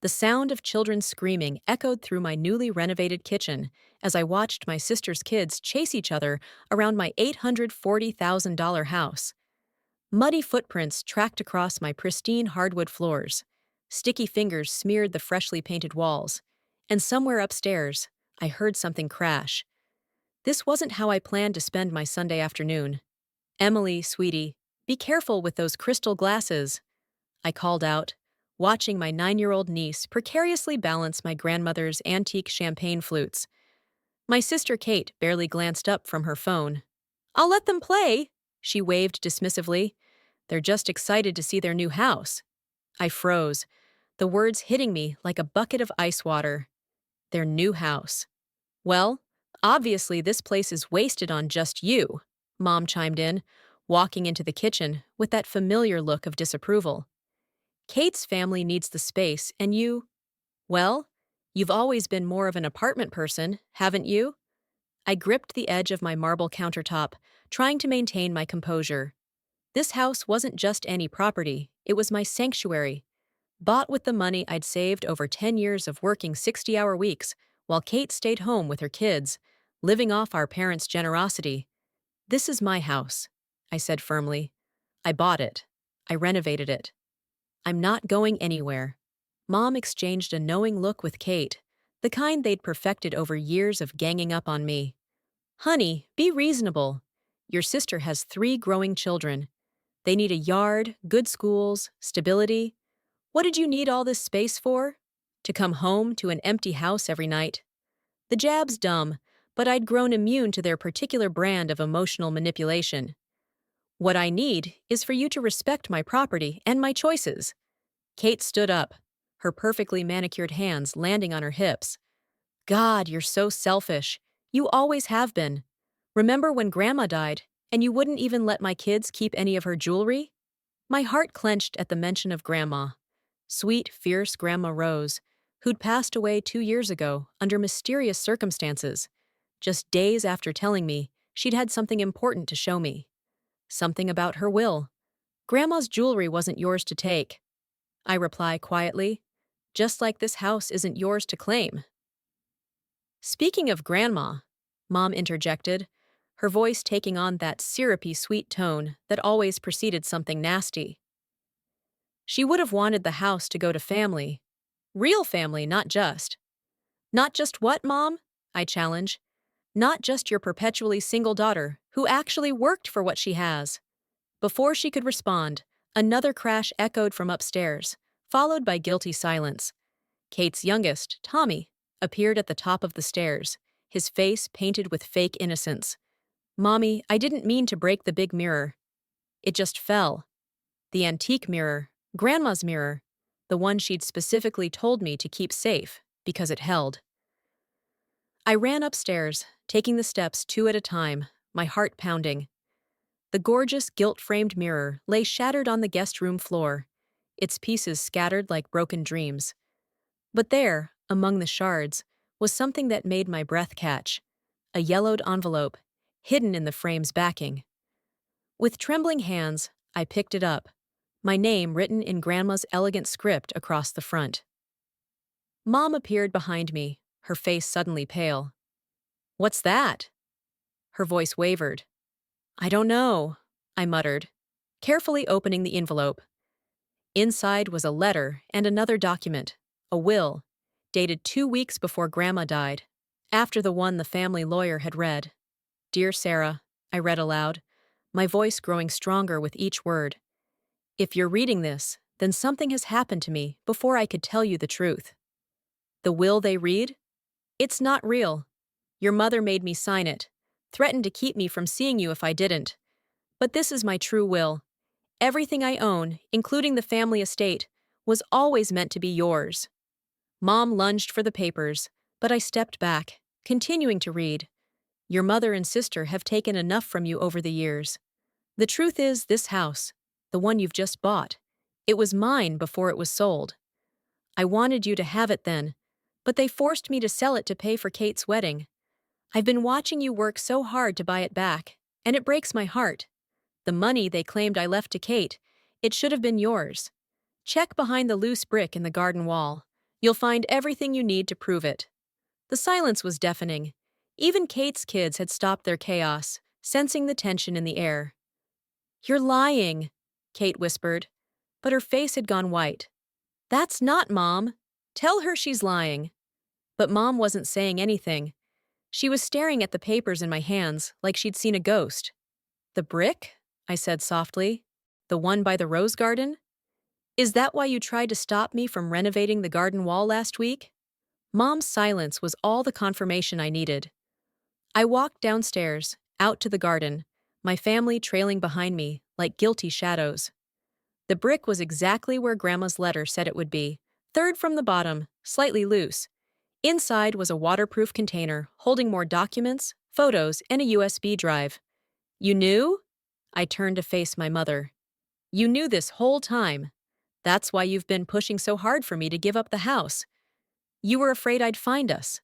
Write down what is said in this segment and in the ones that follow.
The sound of children screaming echoed through my newly renovated kitchen as I watched my sister's kids chase each other around my $840,000 house. Muddy footprints tracked across my pristine hardwood floors. Sticky fingers smeared the freshly painted walls. And somewhere upstairs, I heard something crash. This wasn't how I planned to spend my Sunday afternoon. Emily, sweetie, be careful with those crystal glasses, I called out, watching my 9-year-old niece precariously balance my grandmother's antique champagne flutes. My sister Kate barely glanced up from her phone. I'll let them play, she waved dismissively. They're just excited to see their new house. I froze, the words hitting me like a bucket of ice water. Their new house. Well, obviously this place is wasted on just you, Mom chimed in, walking into the kitchen with that familiar look of disapproval. Kate's family needs the space, and well, you've always been more of an apartment person, haven't you? I gripped the edge of my marble countertop, trying to maintain my composure. This house wasn't just any property, it was my sanctuary. Bought with the money I'd saved over 10 years of working 60-hour weeks while Kate stayed home with her kids, living off our parents' generosity. This is my house, I said firmly. I bought it. I renovated it. I'm not going anywhere. Mom exchanged a knowing look with Kate, the kind they'd perfected over years of ganging up on me. Honey, be reasonable. Your sister has 3 growing children. They need a yard, good schools, stability. What did you need all this space for? To come home to an empty house every night? The jab's dumb, but I'd grown immune to their particular brand of emotional manipulation. What I need is for you to respect my property and my choices. Kate stood up, her perfectly manicured hands landing on her hips. God, you're so selfish. You always have been. Remember when Grandma died, and you wouldn't even let my kids keep any of her jewelry? My heart clenched at the mention of Grandma. Sweet, fierce Grandma Rose, who'd passed away 2 years ago under mysterious circumstances, just days after telling me she'd had something important to show me. Something about her will. Grandma's jewelry wasn't yours to take, I reply quietly, just like this house isn't yours to claim. Speaking of Grandma, Mom interjected, her voice taking on that syrupy sweet tone that always preceded something nasty. She would have wanted the house to go to family. Real family, not just. Not just what, Mom? I challenge. Not just your perpetually single daughter, who actually worked for what she has. Before she could respond, another crash echoed from upstairs, followed by guilty silence. Kate's youngest, Tommy, appeared at the top of the stairs, his face painted with fake innocence. Mommy, I didn't mean to break the big mirror. It just fell. The antique mirror, Grandma's mirror, the one she'd specifically told me to keep safe because it held. I ran upstairs, taking the steps 2 at a time, my heart pounding. The gorgeous gilt-framed mirror lay shattered on the guest room floor, its pieces scattered like broken dreams. But there, among the shards, was something that made my breath catch, a yellowed envelope, hidden in the frame's backing. With trembling hands, I picked it up, my name written in Grandma's elegant script across the front. Mom appeared behind me, her face suddenly pale. What's that? Her voice wavered. I don't know, I muttered, carefully opening the envelope. Inside was a letter and another document, a will, dated 2 weeks before Grandma died, after the one the family lawyer had read. Dear Sarah, I read aloud, my voice growing stronger with each word. If you're reading this, then something has happened to me before I could tell you the truth. The will they read? It's not real. Your mother made me sign it, threatened to keep me from seeing you if I didn't. But this is my true will. Everything I own, including the family estate, was always meant to be yours. Mom lunged for the papers, but I stepped back, continuing to read. Your mother and sister have taken enough from you over the years. The truth is, this house, the one you've just bought, it was mine before it was sold. I wanted you to have it then, but they forced me to sell it to pay for Kate's wedding. I've been watching you work so hard to buy it back, and it breaks my heart. The money they claimed I left to Kate, it should have been yours. Check behind the loose brick in the garden wall. You'll find everything you need to prove it. The silence was deafening. Even Kate's kids had stopped their chaos, sensing the tension in the air. You're lying, Kate whispered, but her face had gone white. That's not Mom. Tell her she's lying. But Mom wasn't saying anything. She was staring at the papers in my hands like she'd seen a ghost. The brick? I said softly. The one by the rose garden? Is that why you tried to stop me from renovating the garden wall last week? Mom's silence was all the confirmation I needed. I walked downstairs, out to the garden, my family trailing behind me like guilty shadows. The brick was exactly where Grandma's letter said it would be, third from the bottom, slightly loose. Inside was a waterproof container holding more documents, photos, and a USB drive. You knew? I turned to face my mother. You knew this whole time. That's why you've been pushing so hard for me to give up the house. You were afraid I'd find us.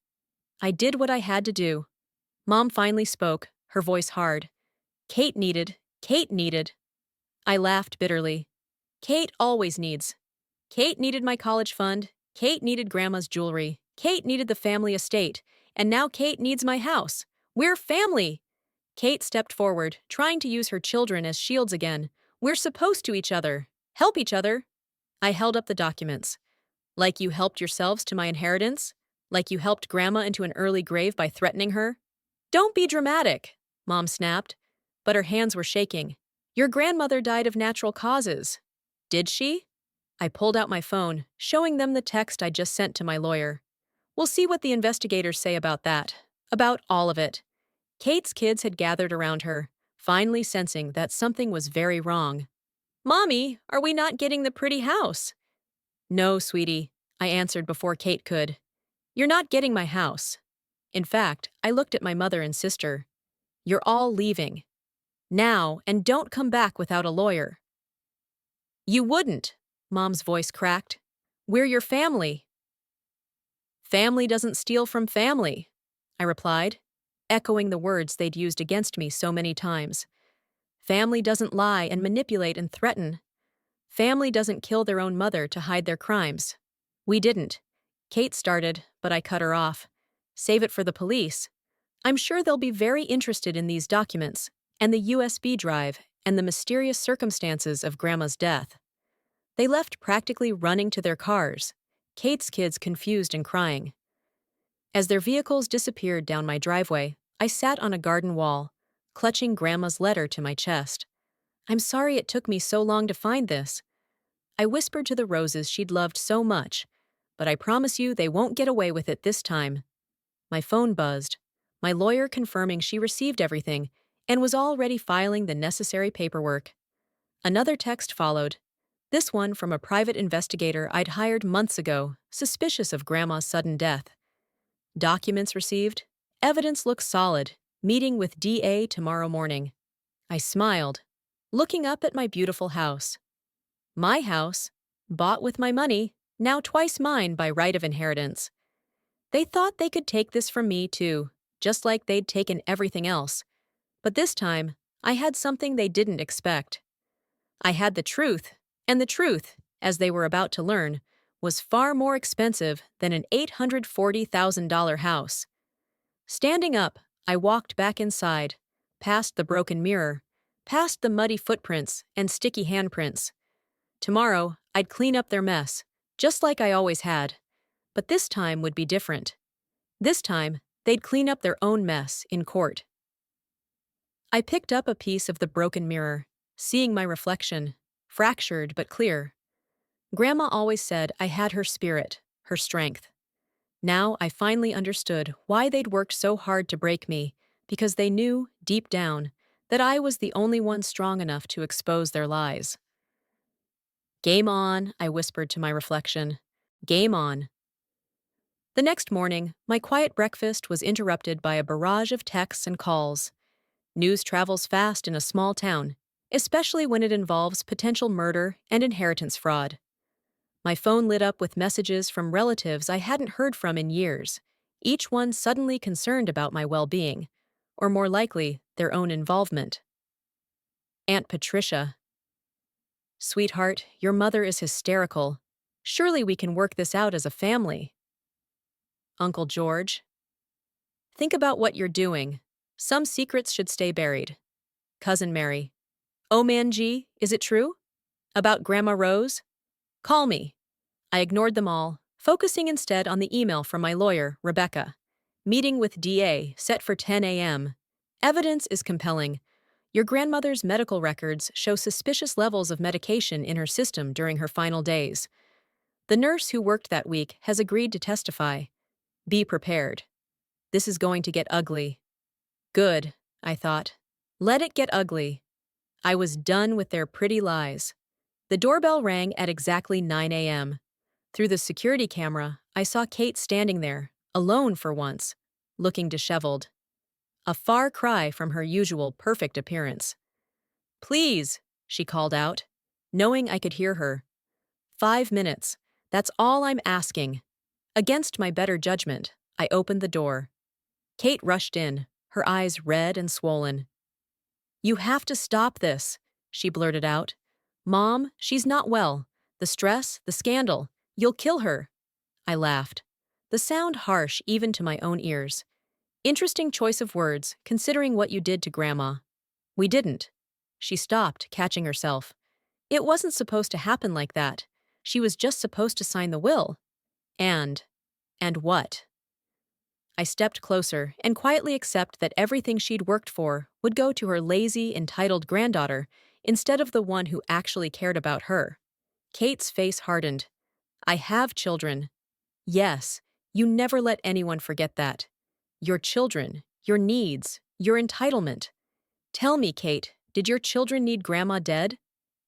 I did what I had to do. Mom finally spoke, her voice hard. Kate needed. I laughed bitterly. Kate always needs. Kate needed my college fund. Kate needed Grandma's jewelry. Kate needed the family estate. And now Kate needs my house. We're family. Kate stepped forward, trying to use her children as shields again. We're supposed to each other. Help each other. I held up the documents. Like you helped yourselves to my inheritance? Like you helped Grandma into an early grave by threatening her? Don't be dramatic, Mom snapped, but her hands were shaking. Your grandmother died of natural causes. Did she? I pulled out my phone, showing them the text I just sent to my lawyer. We'll see what the investigators say about that. About all of it. Kate's kids had gathered around her, finally sensing that something was very wrong. Mommy, are we not getting the pretty house? No, sweetie, I answered before Kate could. You're not getting my house. In fact, I looked at my mother and sister. You're all leaving. Now, and don't come back without a lawyer. You wouldn't, Mom's voice cracked. We're your family. Family doesn't steal from family, I replied, echoing the words they'd used against me so many times. Family doesn't lie and manipulate and threaten. Family doesn't kill their own mother to hide their crimes. We didn't. Kate started, but I cut her off. Save it for the police. I'm sure they'll be very interested in these documents, and the USB drive, and the mysterious circumstances of Grandma's death. They left practically running to their cars, Kate's kids confused and crying. As their vehicles disappeared down my driveway, I sat on a garden wall, clutching Grandma's letter to my chest. I'm sorry it took me so long to find this. I whispered to the roses she'd loved so much, but I promise you they won't get away with it this time. My phone buzzed, my lawyer confirming she received everything and was already filing the necessary paperwork. Another text followed, this one from a private investigator I'd hired months ago, suspicious of Grandma's sudden death. Documents received. Evidence looks solid. Meeting with DA tomorrow morning. I smiled, looking up at my beautiful house. My house, bought with my money, now twice mine by right of inheritance. They thought they could take this from me, too, just like they'd taken everything else. But this time, I had something they didn't expect. I had the truth, and the truth, as they were about to learn, was far more expensive than an $840,000 house. Standing up, I walked back inside, past the broken mirror, past the muddy footprints and sticky handprints. Tomorrow, I'd clean up their mess, just like I always had. But this time would be different. This time, they'd clean up their own mess in court. I picked up a piece of the broken mirror, seeing my reflection, fractured but clear. Grandma always said I had her spirit, her strength. Now I finally understood why they'd worked so hard to break me, because they knew, deep down, that I was the only one strong enough to expose their lies. Game on, I whispered to my reflection. Game on. The next morning, my quiet breakfast was interrupted by a barrage of texts and calls. News travels fast in a small town, especially when it involves potential murder and inheritance fraud. My phone lit up with messages from relatives I hadn't heard from in years, each one suddenly concerned about my well-being, or more likely, their own involvement. Aunt Patricia. Sweetheart, your mother is hysterical. Surely we can work this out as a family. Uncle George, think about what you're doing. Some secrets should stay buried. Cousin Mary, oh man G, is it true? About Grandma Rose? Call me. I ignored them all, focusing instead on the email from my lawyer, Rebecca. Meeting with DA, set for 10 a.m. Evidence is compelling. Your grandmother's medical records show suspicious levels of medication in her system during her final days. The nurse who worked that week has agreed to testify. Be prepared. This is going to get ugly. Good, I thought. Let it get ugly. I was done with their pretty lies. The doorbell rang at exactly 9 a.m. Through the security camera, I saw Kate standing there, alone for once, looking disheveled. A far cry from her usual perfect appearance. Please, she called out, knowing I could hear her. 5 minutes. That's all I'm asking. Against my better judgment, I opened the door. Kate rushed in, her eyes red and swollen. You have to stop this, she blurted out. Mom, she's not well. The stress, the scandal. You'll kill her. I laughed. The sound harsh even to my own ears. Interesting choice of words, considering what you did to Grandma. We didn't. She stopped, catching herself. It wasn't supposed to happen like that. She was just supposed to sign the will. And what? I stepped closer and quietly accept that everything she'd worked for would go to her lazy, entitled granddaughter instead of the one who actually cared about her. Kate's face hardened. I have children. Yes, you never let anyone forget that. Your children, your needs, your entitlement. Tell me, Kate, did your children need Grandma dead?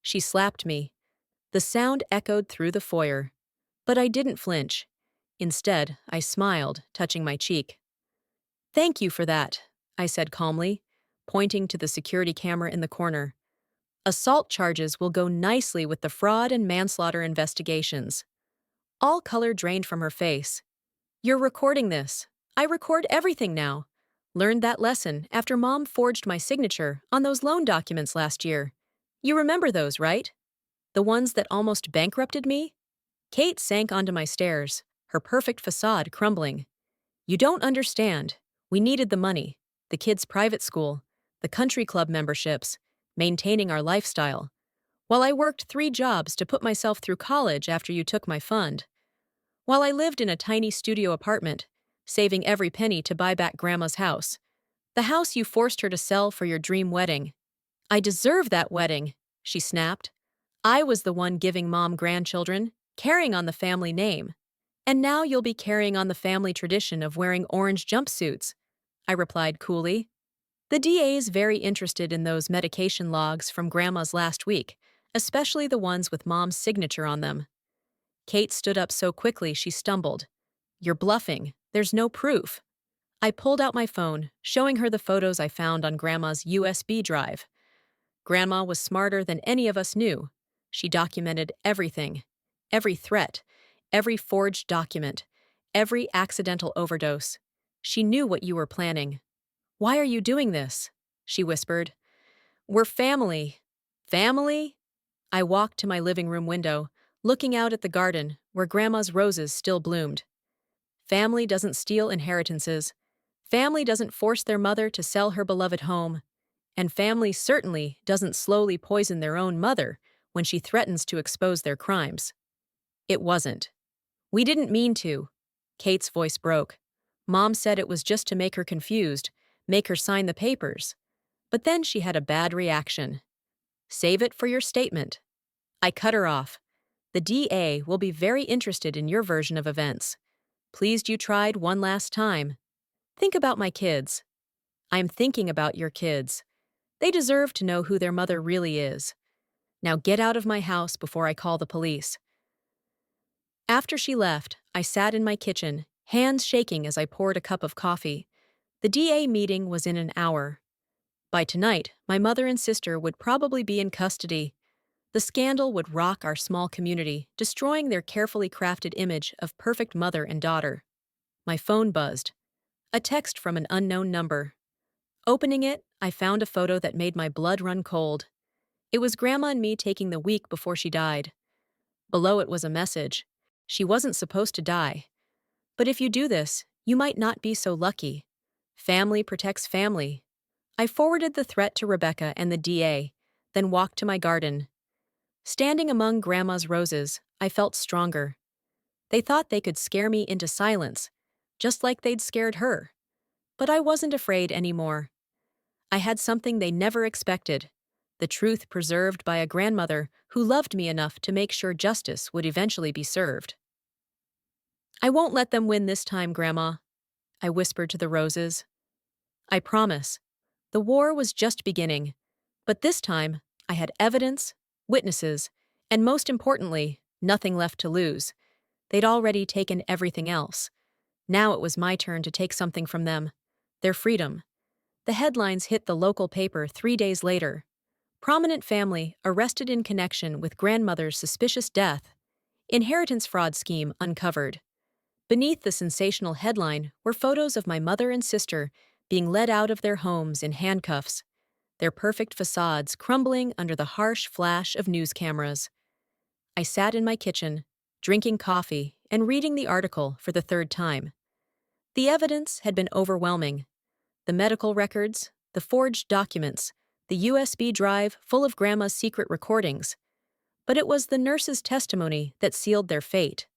She slapped me. The sound echoed through the foyer. But I didn't flinch. Instead, I smiled, touching my cheek. Thank you for that, I said calmly, pointing to the security camera in the corner. Assault charges will go nicely with the fraud and manslaughter investigations. All color drained from her face. You're recording this. I record everything now. Learned that lesson after Mom forged my signature on those loan documents last year. You remember those, right? The ones that almost bankrupted me? Kate sank onto my stairs, her perfect facade crumbling. You don't understand. We needed the money, the kids' private school, the country club memberships, maintaining our lifestyle. While I worked 3 jobs to put myself through college after you took my fund. While I lived in a tiny studio apartment, saving every penny to buy back Grandma's house. The house you forced her to sell for your dream wedding. I deserve that wedding, she snapped. I was the one giving Mom grandchildren, carrying on the family name. And now you'll be carrying on the family tradition of wearing orange jumpsuits, I replied coolly. The DA's very interested in those medication logs from Grandma's last week, especially the ones with Mom's signature on them. Kate stood up so quickly she stumbled. You're bluffing. There's no proof. I pulled out my phone, showing her the photos I found on Grandma's USB drive. Grandma was smarter than any of us knew. She documented everything. Every threat. Every forged document. Every accidental overdose. She knew what you were planning. Why are you doing this? She whispered. We're family. Family? I walked to my living room window, looking out at the garden where Grandma's roses still bloomed. Family doesn't steal inheritances. Family doesn't force their mother to sell her beloved home. And family certainly doesn't slowly poison their own mother when she threatens to expose their crimes. It wasn't. We didn't mean to. Kate's voice broke. Mom said it was just to make her confused, make her sign the papers. But then she had a bad reaction. Save it for your statement. I cut her off. The DA will be very interested in your version of events. Pleased you tried one last time. Think about my kids. I'm thinking about your kids. They deserve to know who their mother really is. Now get out of my house before I call the police. After she left, I sat in my kitchen, hands shaking as I poured a cup of coffee. The DA meeting was in an hour. By tonight, my mother and sister would probably be in custody. The scandal would rock our small community, destroying their carefully crafted image of perfect mother and daughter. My phone buzzed. A text from an unknown number. Opening it, I found a photo that made my blood run cold. It was Grandma and me taking the week before she died. Below it was a message. She wasn't supposed to die. But if you do this, you might not be so lucky. Family protects family. I forwarded the threat to Rebecca and the DA, then walked to my garden. Standing among Grandma's roses, I felt stronger. They thought they could scare me into silence, just like they'd scared her. But I wasn't afraid anymore. I had something they never expected, the truth preserved by a grandmother who loved me enough to make sure justice would eventually be served. I won't let them win this time, Grandma, I whispered to the roses. I promise. The war was just beginning, but this time I had evidence, witnesses, and most importantly, nothing left to lose. They'd already taken everything else. Now it was my turn to take something from them, their freedom. The headlines hit the local paper 3 days later. Prominent family arrested in connection with grandmother's suspicious death. Inheritance fraud scheme uncovered. Beneath the sensational headline were photos of my mother and sister being led out of their homes in handcuffs, their perfect facades crumbling under the harsh flash of news cameras. I sat in my kitchen, drinking coffee and reading the article for the third time. The evidence had been overwhelming. The medical records, the forged documents, the USB drive full of Grandma's secret recordings. But it was the nurse's testimony that sealed their fate.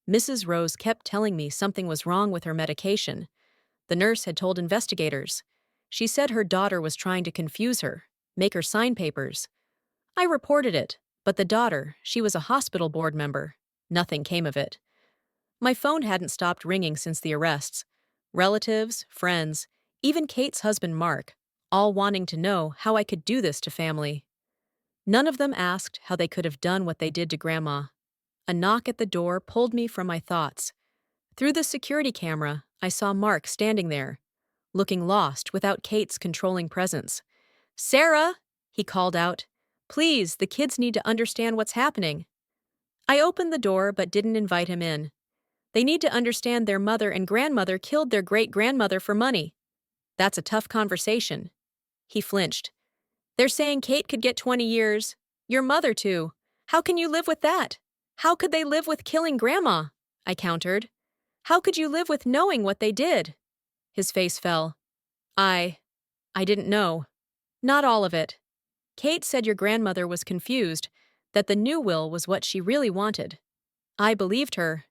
Mrs. Rose kept telling me something was wrong with her medication. The nurse had told investigators. She said her daughter was trying to confuse her, make her sign papers. I reported it, but the daughter, she was a hospital board member. Nothing came of it. My phone hadn't stopped ringing since the arrests. Relatives, friends, even Kate's husband Mark, all wanting to know how I could do this to family. None of them asked how they could have done what they did to Grandma. A knock at the door pulled me from my thoughts. Through the security camera, I saw Mark standing there, looking lost without Kate's controlling presence. "Sarah!" he called out. "Please, the kids need to understand what's happening." I opened the door but didn't invite him in. They need to understand their mother and grandmother killed their great-grandmother for money. That's a tough conversation. He flinched. They're saying Kate could get 20 years. Your mother, too. How can you live with that? How could they live with killing Grandma? I countered. How could you live with knowing what they did? His face fell. I didn't know. Not all of it. Kate said your grandmother was confused, that the new will was what she really wanted. I believed her.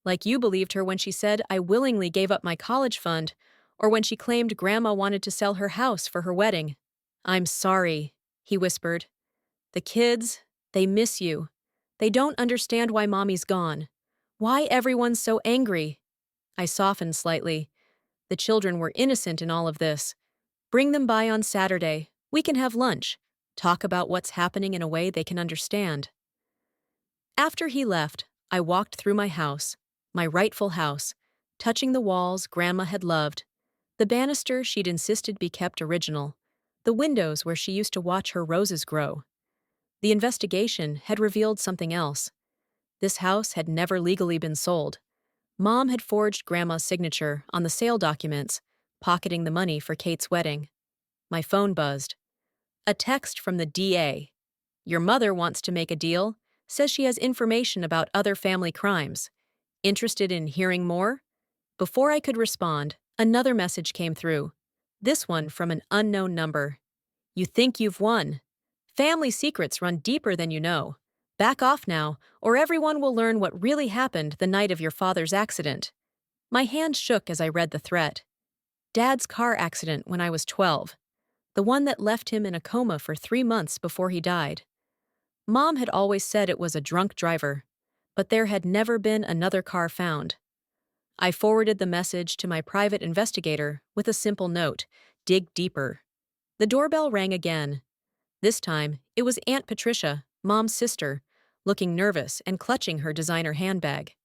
Like you believed her when she said I willingly gave up my college fund, or when she claimed Grandma wanted to sell her house for her wedding. "I'm sorry," he whispered. "The kids, they miss you. They don't understand why Mommy's gone. Why everyone's so angry." I softened slightly. The children were innocent in all of this. Bring them by on Saturday. We can have lunch. Talk about what's happening in a way they can understand. After he left, I walked through my house, my rightful house, touching the walls Grandma had loved, the banister she'd insisted be kept original, the windows where she used to watch her roses grow. The investigation had revealed something else. This house had never legally been sold. Mom had forged Grandma's signature on the sale documents, pocketing the money for Kate's wedding. My phone buzzed. A text from the DA. "Your mother wants to make a deal, says she has information about other family crimes. Interested in hearing more?" Before I could respond, another message came through. This one from an unknown number. "You think you've won. Family secrets run deeper than you know. Back off now, or everyone will learn what really happened the night of your father's accident." My hand shook as I read the threat. Dad's car accident when I was 12. The one that left him in a coma for 3 months before he died. Mom had always said it was a drunk driver, but there had never been another car found. I forwarded the message to my private investigator with a simple note, "Dig deeper." The doorbell rang again. This time, it was Aunt Patricia, Mom's sister, looking nervous and clutching her designer handbag.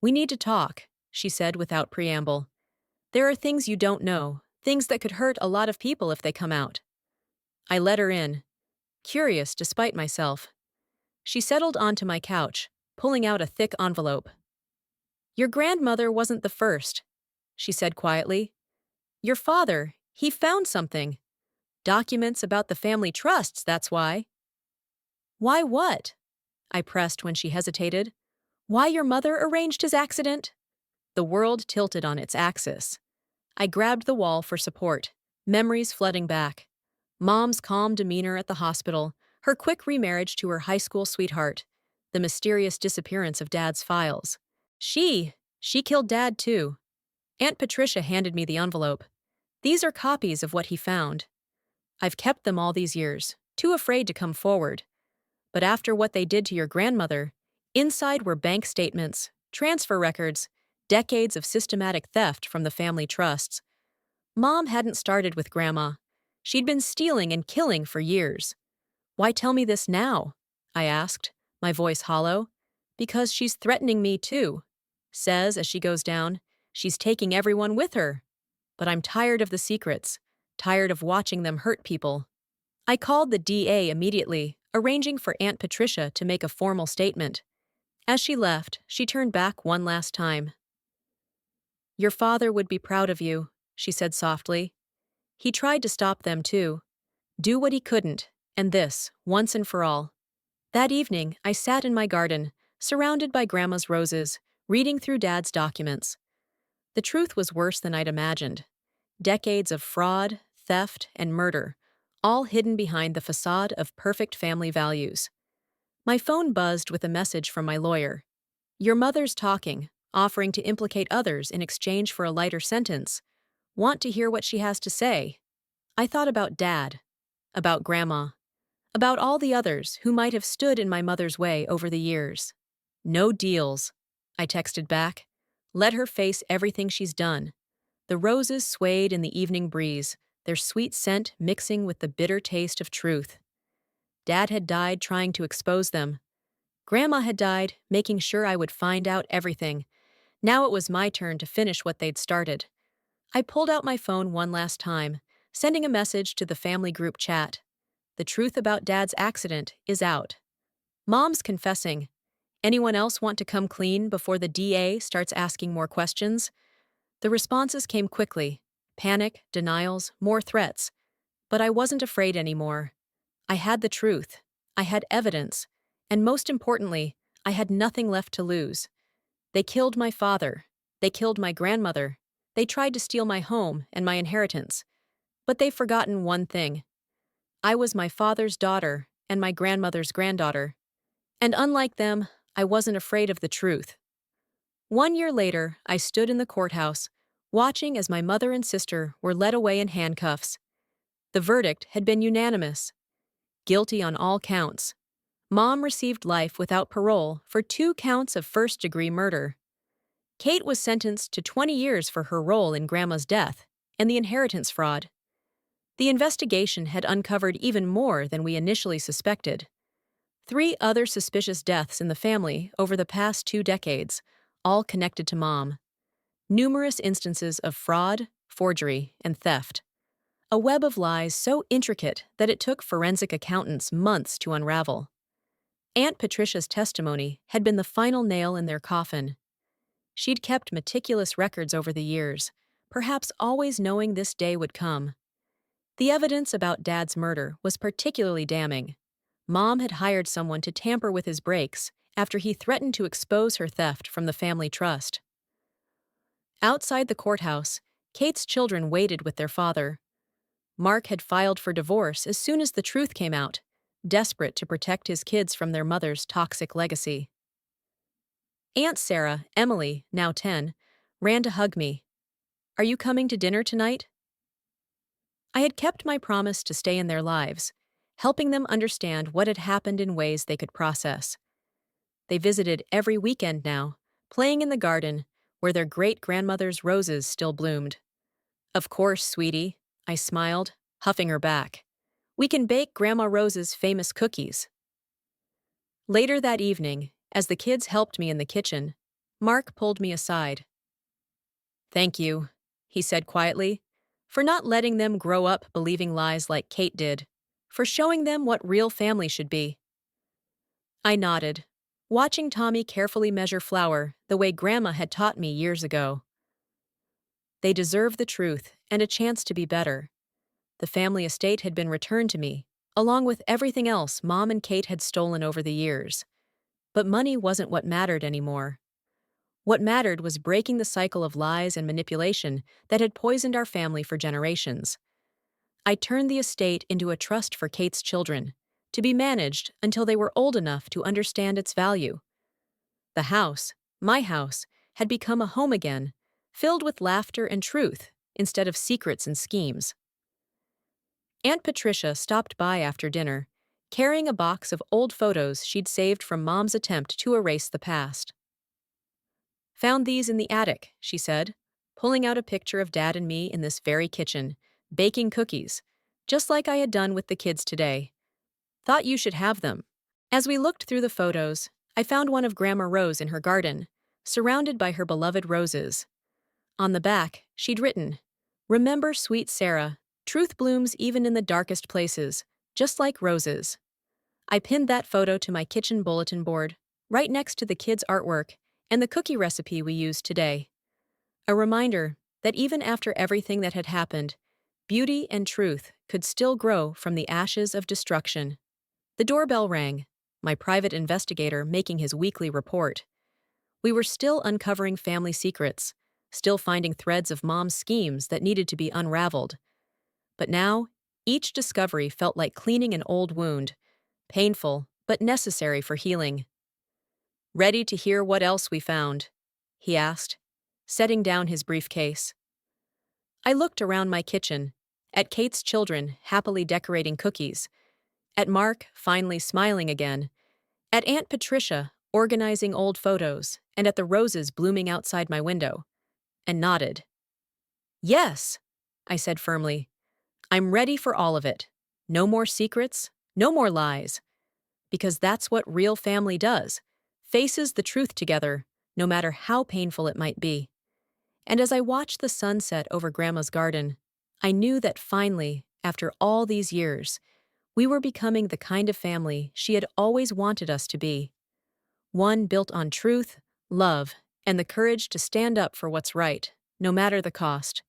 "We need to talk," she said without preamble. "There are things you don't know, things that could hurt a lot of people if they come out." I let her in, curious despite myself. She settled onto my couch, pulling out a thick envelope. "Your grandmother wasn't the first," she said quietly. "Your father, he found something. Documents about the family trusts, that's why." "Why what?" I pressed when she hesitated. Why your mother arranged his accident? The world tilted on its axis. I grabbed the wall for support, memories flooding back. Mom's calm demeanor at the hospital, her quick remarriage to her high school sweetheart, the mysterious disappearance of Dad's files. She killed Dad too. Aunt Patricia handed me the envelope. These are copies of what he found. I've kept them all these years, too afraid to come forward. But after what they did to your grandmother, inside were bank statements, transfer records, decades of systematic theft from the family trusts. Mom hadn't started with Grandma. She'd been stealing and killing for years. Why tell me this now? I asked, my voice hollow. Because she's threatening me too. Says, as she goes down, she's taking everyone with her. But I'm tired of the secrets, tired of watching them hurt people. I called the DA immediately, arranging for Aunt Patricia to make a formal statement. As she left, she turned back one last time. Your father would be proud of you, she said softly. He tried to stop them too. Do what he couldn't, and this, once and for all. That evening, I sat in my garden, surrounded by Grandma's roses, reading through Dad's documents. The truth was worse than I'd imagined. Decades of fraud, theft, and murder, all hidden behind the facade of perfect family values. My phone buzzed with a message from my lawyer. Your mother's talking, offering to implicate others in exchange for a lighter sentence. Want to hear what she has to say? I thought about Dad, about Grandma, about all the others who might have stood in my mother's way over the years. No deals, I texted back. Let her face everything she's done. The roses swayed in the evening breeze, their sweet scent mixing with the bitter taste of truth. Dad had died trying to expose them. Grandma had died, making sure I would find out everything. Now it was my turn to finish what they'd started. I pulled out my phone one last time, sending a message to the family group chat. The truth about Dad's accident is out. Mom's confessing. Anyone else want to come clean before the DA starts asking more questions? The responses came quickly. Panic, denials, more threats. But I wasn't afraid anymore. I had the truth. I had evidence. And most importantly, I had nothing left to lose. They killed my father. They killed my grandmother. They tried to steal my home and my inheritance. But they've forgotten one thing. I was my father's daughter and my grandmother's granddaughter. And unlike them, I wasn't afraid of the truth. 1 year later, I stood in the courthouse, watching as my mother and sister were led away in handcuffs. The verdict had been unanimous. Guilty on all counts. Mom received life without parole for 2 counts of first-degree murder. Kate was sentenced to 20 years for her role in Grandma's death and the inheritance fraud. The investigation had uncovered even more than we initially suspected. 3 other suspicious deaths in the family over the past 2 decades, all connected to Mom. Numerous instances of fraud, forgery, and theft. A web of lies so intricate that it took forensic accountants months to unravel. Aunt Patricia's testimony had been the final nail in their coffin. She'd kept meticulous records over the years, perhaps always knowing this day would come. The evidence about Dad's murder was particularly damning. Mom had hired someone to tamper with his brakes after he threatened to expose her theft from the family trust. Outside the courthouse, Kate's children waited with their father. Mark had filed for divorce as soon as the truth came out, desperate to protect his kids from their mother's toxic legacy. Aunt Sarah, Emily, now 10, ran to hug me. Are you coming to dinner tonight? I had kept my promise to stay in their lives, helping them understand what had happened in ways they could process. They visited every weekend now, playing in the garden, where their great-grandmother's roses still bloomed. Of course, sweetie, I smiled, huffing her back. We can bake Grandma Rose's famous cookies. Later that evening, as the kids helped me in the kitchen, Mark pulled me aside. Thank you, he said quietly, for not letting them grow up believing lies like Kate did, for showing them what real family should be. I nodded, watching Tommy carefully measure flour the way Grandma had taught me years ago. They deserve the truth and a chance to be better. The family estate had been returned to me, along with everything else Mom and Kate had stolen over the years. But money wasn't what mattered anymore. What mattered was breaking the cycle of lies and manipulation that had poisoned our family for generations. I turned the estate into a trust for Kate's children, to be managed until they were old enough to understand its value. The house, my house, had become a home again, filled with laughter and truth instead of secrets and schemes. Aunt Patricia stopped by after dinner, carrying a box of old photos she'd saved from Mom's attempt to erase the past. "Found these in the attic," she said, pulling out a picture of Dad and me in this very kitchen, baking cookies, just like I had done with the kids today. "Thought you should have them." As we looked through the photos, I found one of Grandma Rose in her garden, surrounded by her beloved roses. On the back, she'd written, "Remember sweet Sarah, truth blooms even in the darkest places, just like roses." I pinned that photo to my kitchen bulletin board, right next to the kids' artwork and the cookie recipe we used today. A reminder that even after everything that had happened, beauty and truth could still grow from the ashes of destruction. The doorbell rang, my private investigator making his weekly report. We were still uncovering family secrets, still finding threads of Mom's schemes that needed to be unraveled. But now, each discovery felt like cleaning an old wound, painful but necessary for healing. "Ready to hear what else we found?" he asked, setting down his briefcase. I looked around my kitchen, at Kate's children happily decorating cookies, at Mark finally smiling again, at Aunt Patricia organizing old photos, and at the roses blooming outside my window, and nodded. "Yes," I said firmly. "I'm ready for all of it. No more secrets, no more lies. Because that's what real family does, faces the truth together, no matter how painful it might be." And as I watched the sunset over Grandma's garden, I knew that finally, after all these years, we were becoming the kind of family she had always wanted us to be. One built on truth, love, and the courage to stand up for what's right, no matter the cost.